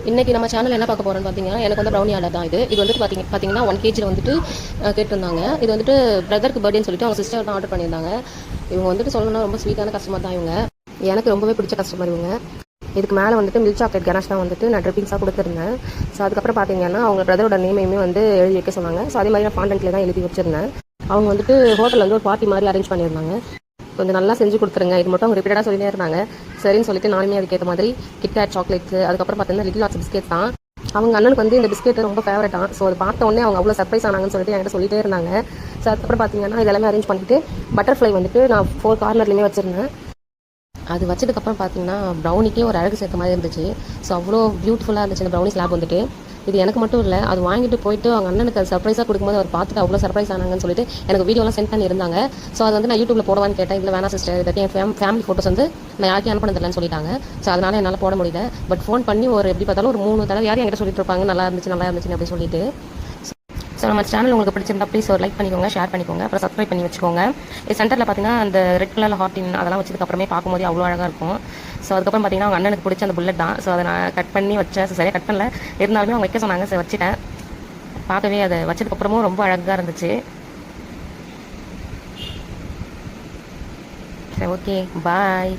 இன்றைக்கி நம்ம சேனல் என்ன பார்க்க போகிறோம்னு பார்த்தீங்கன்னா, எனக்கு வந்து ப்ரௌனி ஆர்டர் தான் இது வந்துட்டு பார்த்தீங்கன்னா 1 kg வந்துட்டு கேட்டிருந்தாங்க. இது வந்துட்டு பிரதருக்கு பர்த்டேன்னு சொல்லிட்டு அவங்க சிஸ்டர் தான் ஆர்டர் பண்ணியிருந்தாங்க. இவங்க வந்துட்டு சொல்லணும்னா ரொம்ப ஸ்வீட்டான கஸ்டமர் தான் இவங்க. எனக்கு ரொம்பவே பிடிச்ச கஸ்டமர் இவங்க. இதுக்கு மேலே வந்துட்டு மில்க் சாக்லேட் கனாஷ் தான் வந்துட்டு நான் ட்ரிப்பிங்ஸாக கொடுத்துருந்தேன். ஸோ அதுக்கப்புறம் பார்த்தீங்கன்னா அவங்க பிரதரோட நேமையுமே வந்து எழுதி வைக்க சொன்னாங்க. ஸோ அதே மாதிரி நான் ஃபாண்டன்ட்லேயே தான் எழுதி வச்சிருந்தேன். அவங்க வந்துட்டு ஹோட்டலில் வந்து ஒரு பார்ட்டி மாதிரி அரேஞ்ச் பண்ணியிருந்தாங்க. கொஞ்சம் நல்லா செஞ்சு கொடுத்துருங்க, இது மட்டும் அவங்க ரிப்பீட்டடாக சொல்லிட்டே இருந்தாங்க. சரின்னு சொல்லிட்டு நானுமே அதுக்கேற்ற மாதிரி கிட்கேட் சாக்லேட்ஸ், அதுக்கப்புறம் பார்த்தீங்கன்னா லிட்டில் ஆர்ட்ஸ் பிஸ்கெட் தான். அவங்க அண்ணனுக்கு வந்து இந்த பிஸ்கெட் ரொம்ப ஃபேவரட்டாக. ஸோ அதை பார்த்த உடனே அவங்க அவ்வளோ சர்ப்ரைஸ் ஆனாங்கன்னு சொல்லிட்டு என்கிட்ட சொல்லிட்டே இருந்தாங்க. ஸோ அதுக்கப்புறம் பார்த்தீங்கன்னா இதெல்லாமே அரேஞ்ச் பண்ணிட்டு பட்டர்ஃப்ளை வந்துட்டு நான் 4 கார்னர்லையுமே வச்சுருந்தேன். அது வச்சதுக்கப்புறம் பார்த்தீங்கன்னா ப்ரௌனிக்கே ஒரு அழகு சேர்த்த மாதிரி இருந்துச்சு. ஸோ அவ்வளோ பியூட்டிஃபுல்லாக இருந்துச்சு இந்த ப்ரௌனி ஸ்லாப் வந்துட்டு. இது எனக்கு மட்டும் இல்லை, அது வாங்கிட்டு போயிட்டு அவங்க அண்ணனுக்கு அது சர்ப்ரைஸாக கொடுக்கும்போது அவர் பார்த்துட்டு அவ்வளோ சர்ப்ரைஸ் ஆனாங்கன்னு சொல்லிட்டு எனக்கு வீடியோலாம் சென்ட் பண்ணியிருந்தாங்க. ஸோ அது வந்து நான் யூடியூப்ல போடுவான்னு கேட்டேன். இல்லை வேணா சிஸ்டர், இதை என் ஃபேமிலி ஃபோட்டோஸ் வந்து நான் யாருக்கும் அனுப்பினதில்லைன்னு சொல்லிட்டாங்க. ஸோ அதனால என்னால் போட முடியல. பட் ஃபோன் பண்ணி ஒரு எப்படி பார்த்தாலும் ஒரு 3 தடவை யாரும் என்கிட்ட சொல்லிட்டு இருப்பாங்க நல்லா இருந்துச்சு அப்படின்னு சொல்லிட்டு. ஸோ நம்ம சேனல் உங்களுக்கு பிடிச்சிருந்தா ப்ளீஸ் ஒரு லைக் பண்ணிக்கோங்க, ஷேர் பண்ணிக்கோங்க, அப்புறம் சப்ஸ்கிரைப் பண்ணி வச்சுக்கோங்க. இது சென்டரில் பார்த்தீங்கன்னா அந்த ரெட் கலரில் ஹார்டின் அதெல்லாம் வச்சதுக்கப்புறமே பார்க்கும்போது அவ்வளோ அழகாக இருக்கும். ஸோ அதுக்கப்புறம் பார்த்தீங்கன்னா அவங்க அண்ணனுக்கு பிடிச்ச அந்த புல்லட் தான். ஸோ அதை நான் கட் பண்ணி வச்சேன். சரியாக கட் பண்ணல, இருந்தாலுமே அவங்க வைக்க சொன்னாங்க. ஸோ வச்சுட்டேன். பார்க்கவே அதை வச்சதுக்கப்புறமும் ரொம்ப அழகாக இருந்துச்சு. சரி, ஓகே, பாய்.